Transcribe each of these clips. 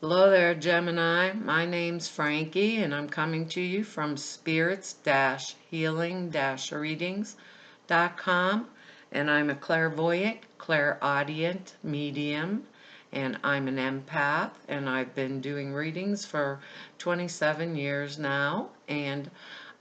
Hello there, Gemini. My name's Frankie, and I'm coming to you from spirits-healing-readings.com. And I'm a clairvoyant, clairaudient medium, and I'm an empath, and I've been doing readings for 27 years now. And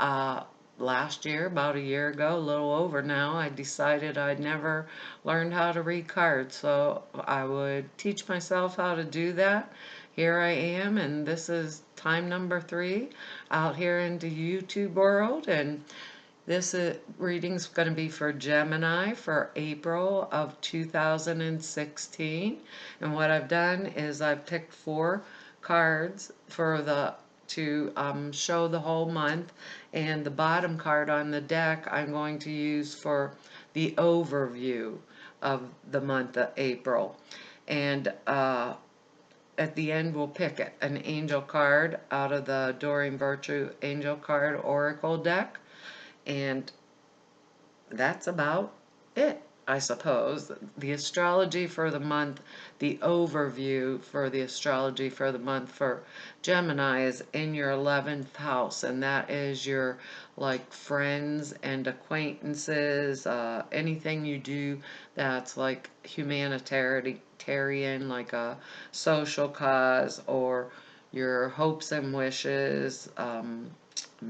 uh, last year, about a year ago, a little over now, I decided I'd never learned how to read cards, so I would teach myself how to do that. Here I am, and this is time number 3 out here into YouTube world, and this reading's going to be for Gemini for April of 2016. And what I've done is I've picked 4 cards for the to show the whole month, and the bottom card on the deck I'm going to use for the overview of the month of April. And at the end we'll pick an angel card out of the Doreen Virtue Angel Card Oracle deck, and that's about it, I suppose. The astrology for the month, the overview for the astrology for the month for Gemini is in your 11th house, and that is your like friends and acquaintances, anything you do that's like humanitarian, like a social cause, or your hopes and wishes. I'm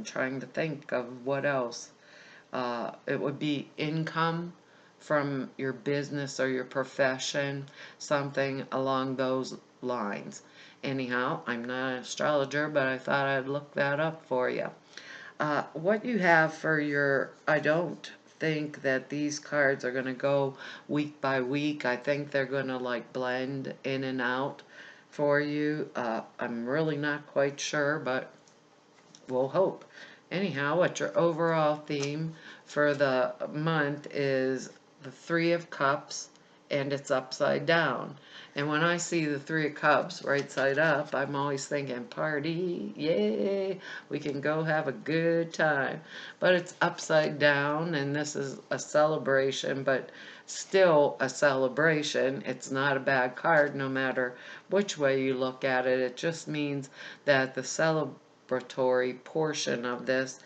trying to think of what else. It would be income from your business or your profession, something along those lines. Anyhow, I'm not an astrologer, but I thought I'd look that up for you. What you have for your, I don't think that these cards are going to go week by week. I think they're going to like blend in and out for you. I'm really not quite sure, but we'll hope. Anyhow, what your overall theme for the month is the Three of Cups, and it's upside down. And when I see the Three of Cups right side up, I'm always thinking, party, yay, we can go have a good time. But it's upside down, and this is a celebration, but still a celebration. It's not a bad card no matter which way you look at it. It just means that the celebratory portion of this,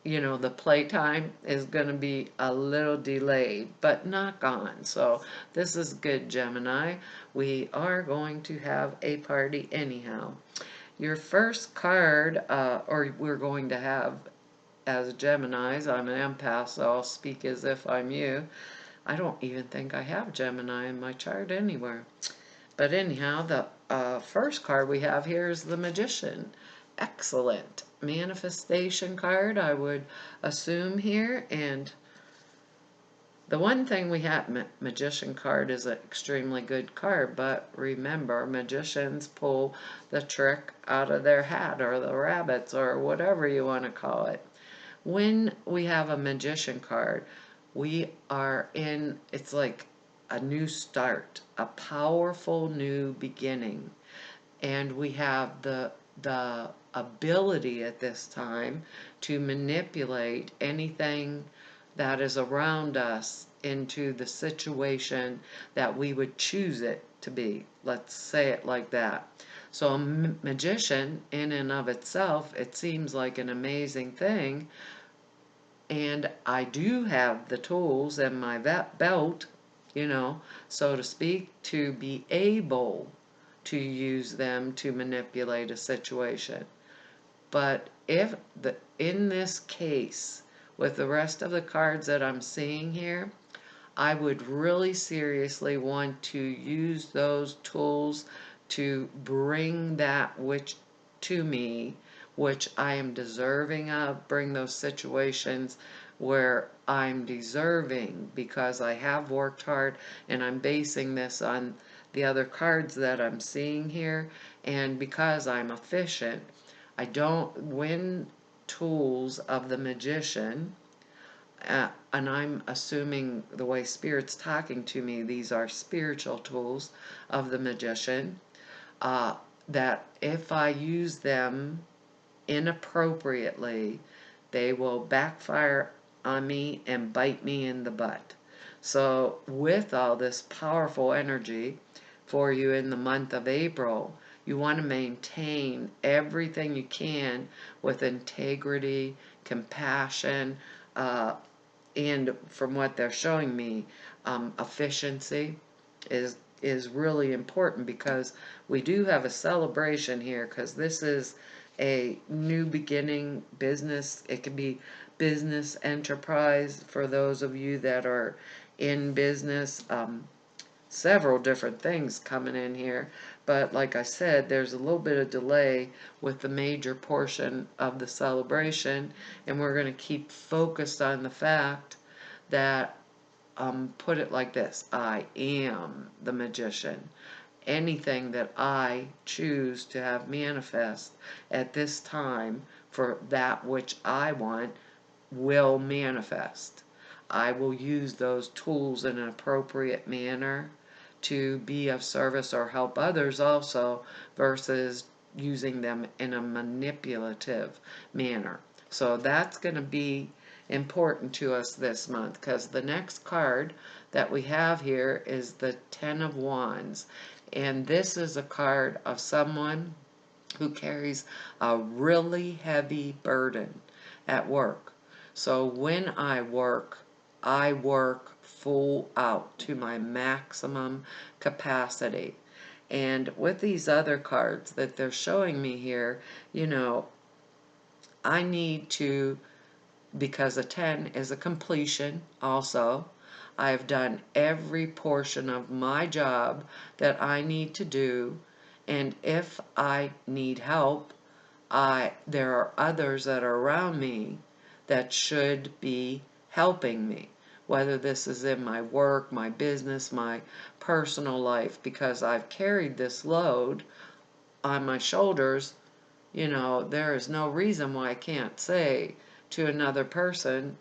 the playtime is going to be a little delayed, but not gone. So this is good, Gemini. We are going to have a party anyhow. Your first card, or we're going to have as Geminis, I'm an empath, so I'll speak as if I'm you. I don't even think I have Gemini in my chart anywhere. But anyhow, the first card we have here is the Magician. Excellent manifestation card, I would assume here. And the one thing we have, Magician card is an extremely good card, but remember, magicians pull the trick out of their hat, or the rabbits, or whatever you want to call it. When we have a Magician card, we are in, it's like a new start, a powerful new beginning. And we have the ability at this time to manipulate anything that is around us into the situation that we would choose it to be. Let's say it like that. So a magician in and of itself, it seems like an amazing thing, and I do have the tools in my belt, so to speak, to be able to use them to manipulate a situation. But if in this case, with the rest of the cards that I'm seeing here, I would really seriously want to use those tools to bring that which to me, which I am deserving of, bring those situations where I'm deserving because I have worked hard, and I'm basing this on the other cards that I'm seeing here, and because I'm efficient, I don't win tools of the Magician. And I'm assuming the way Spirit's talking to me, these are spiritual tools of the Magician, that if I use them inappropriately, they will backfire on me and bite me in the butt. So with all this powerful energy for you in the month of April, You want to maintain everything you can with integrity, compassion, and from what they're showing me, efficiency is really important, because we do have a celebration here, because this is a new beginning business. It can be business enterprise for those of you that are in business. Several different things coming in here, but like I said, there's a little bit of delay with the major portion of the celebration, and we're going to keep focused on the fact that, put it like this: I am the magician. Anything that I choose to have manifest at this time for that which I want will manifest. I will use those tools in an appropriate manner to be of service or help others also, versus using them in a manipulative manner. So that's going to be important to us this month, because the next card that we have here is the Ten of Wands. And this is a card of someone who carries a really heavy burden at work. So when I work full out to my maximum capacity. And with these other cards that they're showing me here, I need to, because a 10 is a completion also. I've done every portion of my job that I need to do, and if I need help, there are others that are around me that should be helping me, whether this is in my work, my business, my personal life, because I've carried this load on my shoulders. There is no reason why I can't say to another person,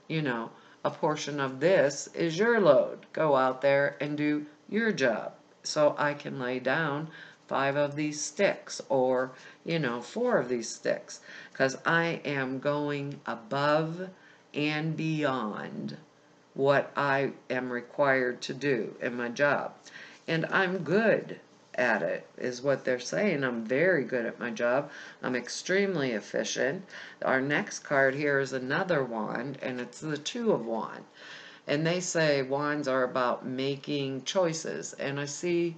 a portion of this is your load. Go out there and do your job. So I can lay down 5 of these sticks, or, 4 of these sticks, because I am going above and beyond what I am required to do in my job. And I'm good at it, is what they're saying. I'm very good at my job. I'm extremely efficient. Our next card here is another wand, and it's the Two of Wands. And they say wands are about making choices. And I see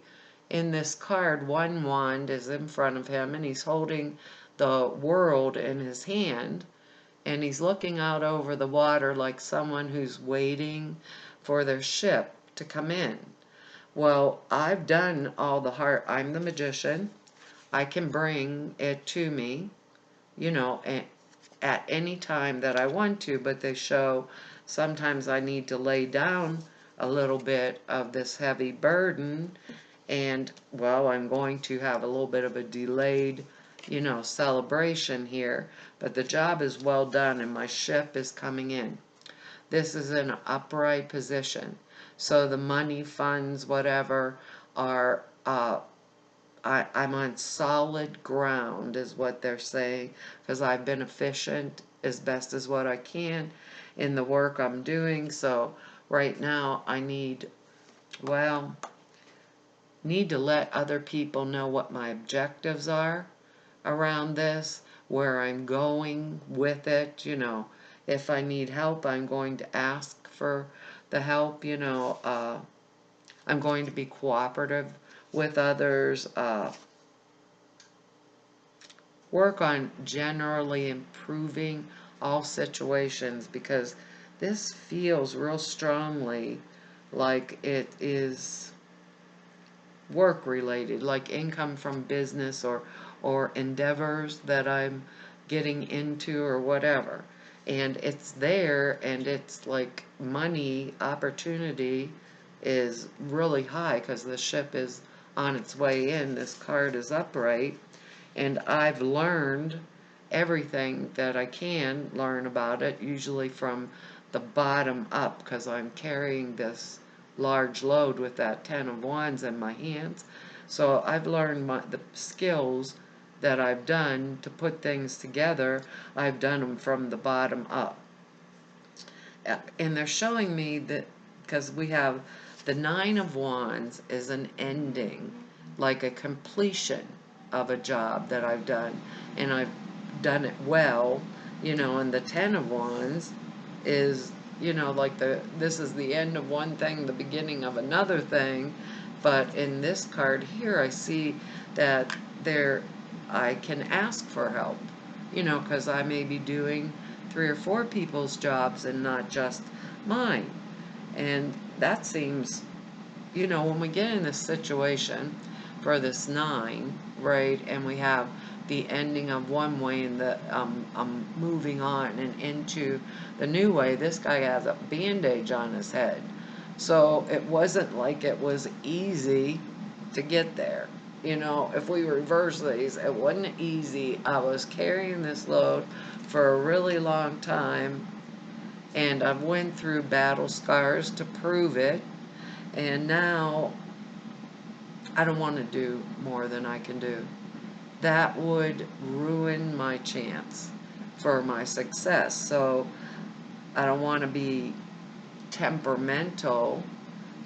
in this card, one wand is in front of him, and he's holding the world in his hand, and he's looking out over the water like someone who's waiting for their ship to come in. Well, I've done all the hard. I'm the magician. I can bring it to me, at any time that I want to, but they show sometimes I need to lay down a little bit of this heavy burden, and, well, I'm going to have a little bit of a delayed, celebration here, but the job is well done and my ship is coming in. This is in an upright position. So the money, funds, whatever, are, I'm on solid ground, is what they're saying, because I've been efficient as best as what I can in the work I'm doing. So right now I need to let other people know what my objectives are around this, where I'm going with it. If I need help, I'm going to ask for the help. I'm going to be cooperative with others, work on generally improving all situations, because this feels real strongly like it is work related, like income from business or endeavors that I'm getting into or whatever. And it's there, and it's like money opportunity is really high, because the ship is on its way in. This card is upright, and I've learned everything that I can learn about it, usually from the bottom up, because I'm carrying this large load with that Ten of Wands in my hands. So I've learned the skills that I've done to put things together. I've done them from the bottom up. And they're showing me that, because we have the Nine of Wands is an ending, like a completion. of a job that I've done, and I've done it well, and the Ten of Wands is, like this is the end of one thing, the beginning of another thing. But in this card here, I see that there, I can ask for help, because I may be doing 3 or 4 people's jobs and not just mine. And that seems, when we get in this situation for this 9, right, and we have the ending of one way and I'm moving on and into the new way, this guy has a bandage on his head. So it wasn't like it was easy to get there. If we reverse these, it wasn't easy. I was carrying this load for a really long time, and I've went through battle scars to prove it, and now I don't want to do more than I can do. That would ruin my chance for my success. So I don't want to be temperamental,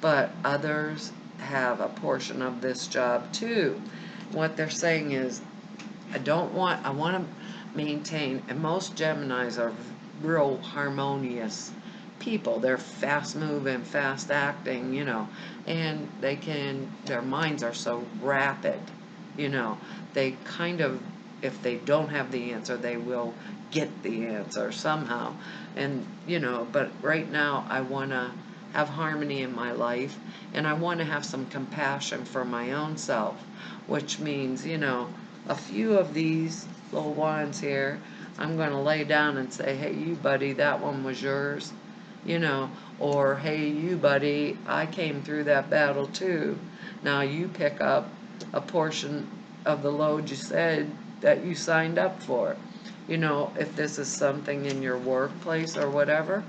but others have a portion of this job too. What they're saying is, I want to maintain, and most Geminis are real harmonious people. They're fast moving, fast acting, and their minds are so rapid, they kind of, if they don't have the answer, they will get the answer somehow. And, but right now I want to have harmony in my life, and I want to have some compassion for my own self, which means, a few of these little wands here, I'm going to lay down and say, hey, you buddy, that one was yours, or hey, you buddy, I came through that battle too. Now you pick up a portion of the load you said that you signed up for. If this is something in your workplace or whatever,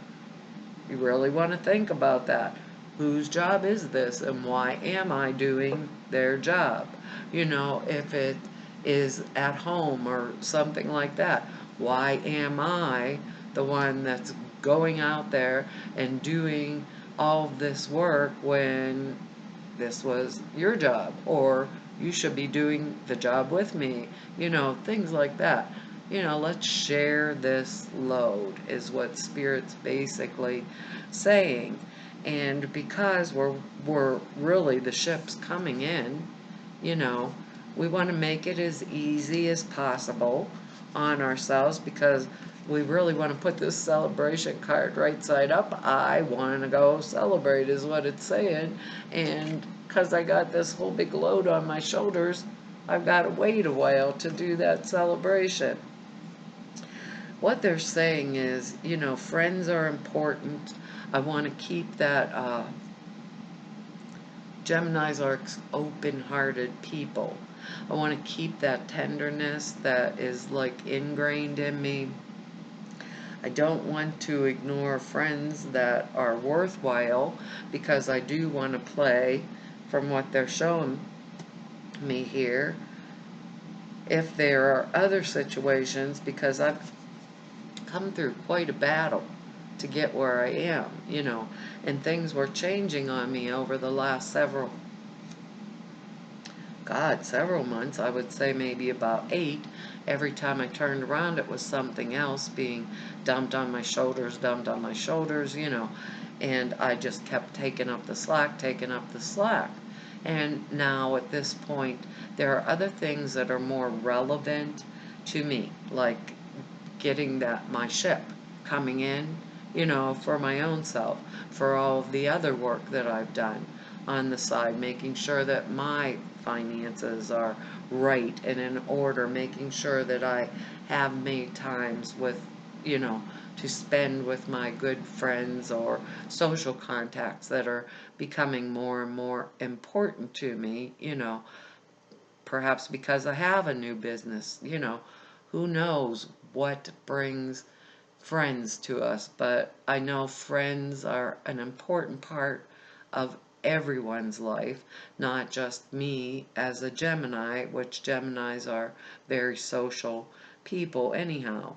you really want to think about that. Whose job is this, and why am I doing their job? If it is at home or something like that, why am I the one that's going out there and doing all this work when this was your job, or you should be doing the job with me, things like that. Let's share this load, is what Spirit's basically saying. And because we're really, the ship's coming in, we want to make it as easy as possible on ourselves, because we really want to put this celebration card right side up. I want to go celebrate, is what it's saying. And because I got this whole big load on my shoulders, I've got to wait a while to do that celebration. What they're saying is, friends are important. I want to keep that, Geminis are open-hearted people. I want to keep that tenderness that is like ingrained in me. I don't want to ignore friends that are worthwhile, because I do want to play from what they're showing me here. If there are other situations, because I've come through quite a battle to get where I am, and things were changing on me over the last several months. I would say maybe about 8. Every time I turned around, it was something else being dumped on my shoulders, and I just kept taking up the slack. And now at this point, there are other things that are more relevant to me, like getting my ship coming in, for my own self, for all of the other work that I've done on the side, making sure that my finances are right and in order, making sure that I have made times with, to spend with my good friends or social contacts that are becoming more and more important to me, perhaps because I have a new business, who knows what brings friends to us. But I know friends are an important part of everyone's life, not just me as a Gemini, which Geminis are very social people anyhow.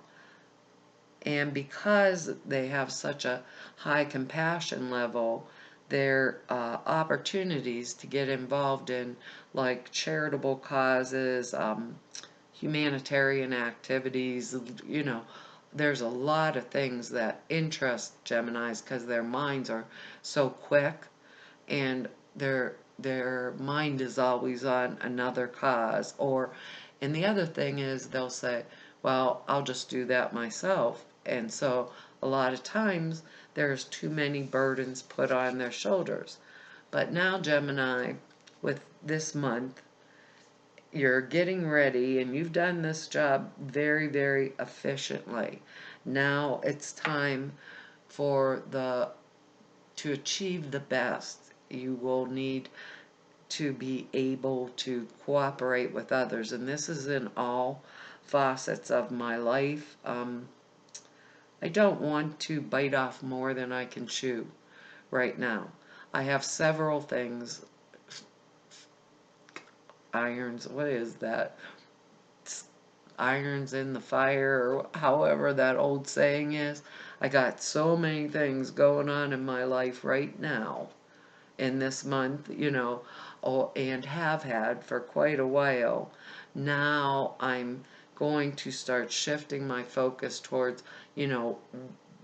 And because they have such a high compassion level, their opportunities to get involved in like charitable causes, humanitarian activities. There's a lot of things that interest Geminis because their minds are so quick, and their mind is always on another cause. And the other thing is they'll say, well, I'll just do that myself. And so a lot of times there's too many burdens put on their shoulders. But now, Gemini, with this month, you're getting ready and you've done this job very, very efficiently. Now it's time to achieve the best. You will need to be able to cooperate with others, and this is in all facets of my life. I don't want to bite off more than I can chew right now. I have several things, irons, what is that? Irons in the fire, or however that old saying is. I got so many things going on in my life right now in this month, and have had for quite a while. Now I'm going to start shifting my focus towards,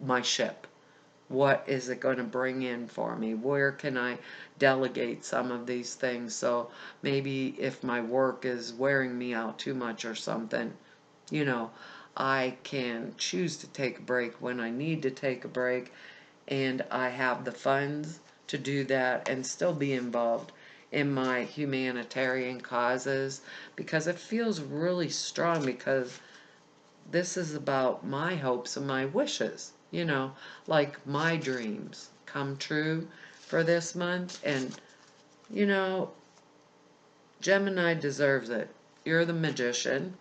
my ship. What is it going to bring in for me? Where can I delegate some of these things? So maybe if my work is wearing me out too much or something, I can choose to take a break when I need to take a break, and I have the funds to do that and still be involved in my humanitarian causes, because it feels really strong, because this is about my hopes and my wishes, like my dreams come true for this month. And, you know, Gemini deserves it. You're the magician.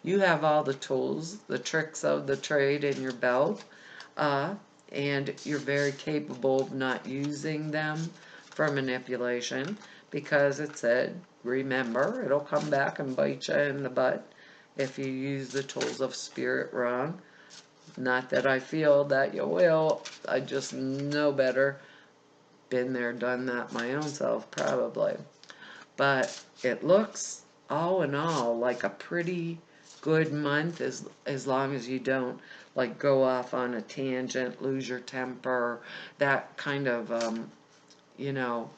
You have all the tools, the tricks of the trade in your belt, and you're very capable of not using them for manipulation, because it said, remember, it'll come back and bite you in the butt if you use the tools of spirit wrong. Not that I feel that you will, I just know better. Been there, done that my own self, probably. But it looks, all in all, like a pretty good month, as long as you don't like go off on a tangent, lose your temper, that kind of you know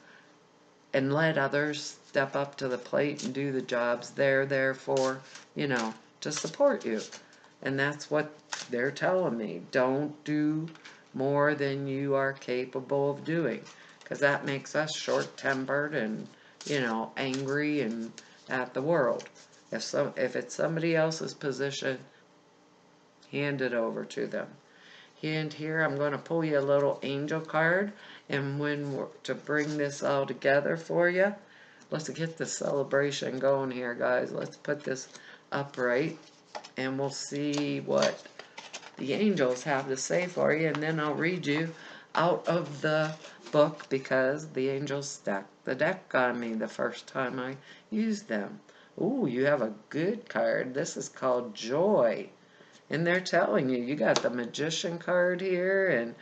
and let others step up to the plate and do the jobs they're there for, to support you. And that's what they're telling me. Don't do more than you are capable of doing, because that makes us short-tempered and, angry and at the world. If it's somebody else's position, hand it over to them. And here I'm going to pull you a little angel card, and to bring this all together for you, let's get the celebration going here, guys. Let's put this upright, and we'll see what the angels have to say for you, and then I'll read you out of the book, because the angels stacked the deck on me the first time I used them. Ooh, you have a good card. This is called Joy. And they're telling you, you got the Magician card here, and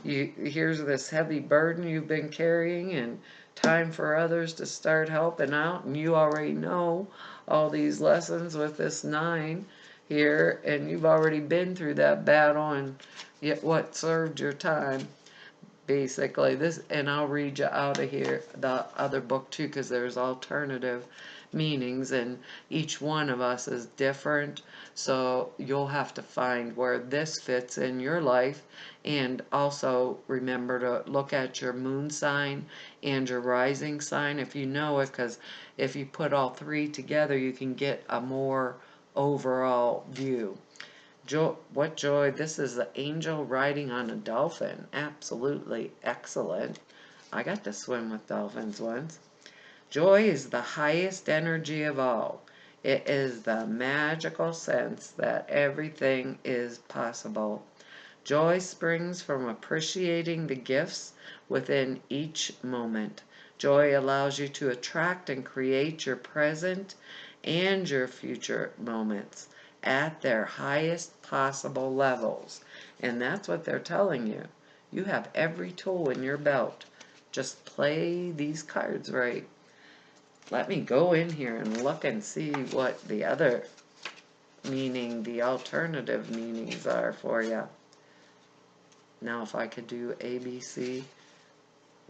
here's this heavy burden you've been carrying, and time for others to start helping out. And you already know all these lessons with this 9 here, and you've already been through that battle, and yet what served your time, basically. And I'll read you out of here the other book too, because there's alternative meanings, and each one of us is different, so you'll have to find where this fits in your life. And also remember to look at your moon sign and your rising sign if you know it, because if you put all 3 together, you can get a more overall view. What joy. This is the angel riding on a dolphin. Absolutely excellent. I got to swim with dolphins once. Joy is the highest energy of all. It is the magical sense that everything is possible. Joy springs from appreciating the gifts within each moment. Joy allows you to attract and create your present and your future moments at their highest possible levels. And that's what they're telling you. You have every tool in your belt, just play these cards right. Let me go in here and look and see what the other meaning, the alternative meanings are for you. Now if I could do ABC,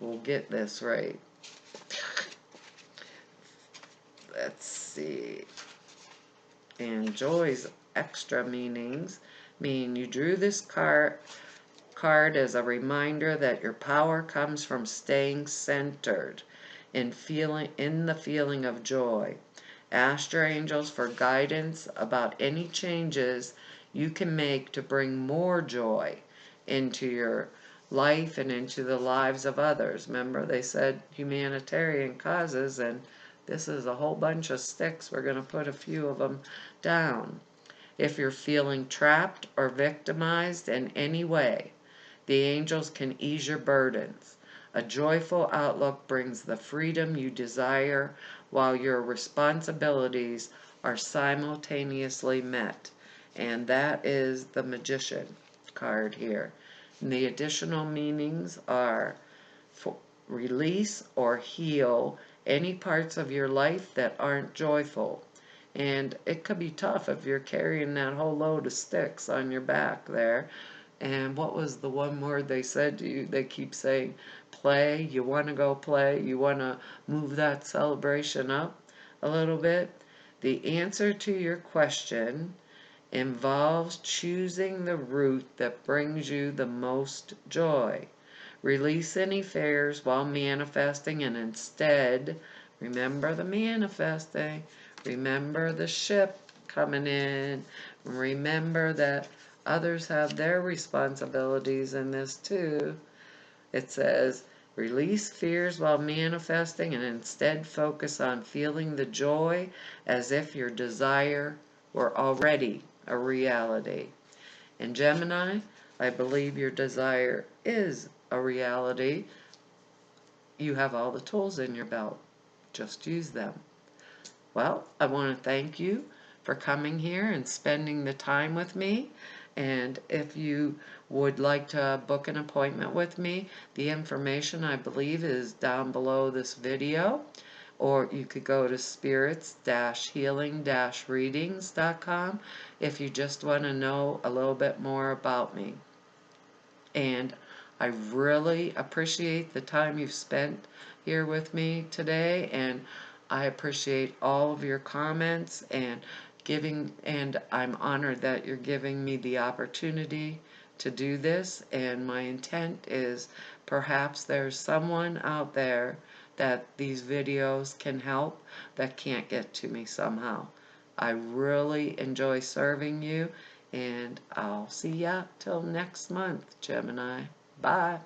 we'll get this right. Let's see. And joy's extra meanings mean you drew this card as a reminder that your power comes from staying centered in the feeling of joy. Ask your angels for guidance about any changes you can make to bring more joy into your life and into the lives of others. Remember, they said humanitarian causes, and this is a whole bunch of sticks. We're going to put a few of them down. If you're feeling trapped or victimized in any way, the angels can ease your burdens. A joyful outlook brings the freedom you desire while your responsibilities are simultaneously met. And that is the Magician card here. And the additional meanings are release or heal any parts of your life that aren't joyful. And it could be tough if you're carrying that whole load of sticks on your back there. And what was the one word they said to you? They keep saying, play. You want to go play. You want to move that celebration up a little bit. The answer to your question involves choosing the route that brings you the most joy. Release any fears while manifesting, and instead, remember the manifesting. Remember the ship coming in. Remember that others have their responsibilities in this too. It says, release fears while manifesting and instead focus on feeling the joy as if your desire were already a reality. And Gemini, I believe your desire is a reality. You have all the tools in your belt. Just use them. Well, I want to thank you for coming here and spending the time with me. And if you would like to book an appointment with me, the information I believe is down below this video. Or you could go to spirits-healing-readings.com if you just want to know a little bit more about me. And I really appreciate the time you've spent here with me today, and I appreciate all of your comments and I'm honored that you're giving me the opportunity to do this. And my intent is perhaps there's someone out there that these videos can help that can't get to me somehow. I really enjoy serving you, and I'll see ya till next month, Gemini. Bye.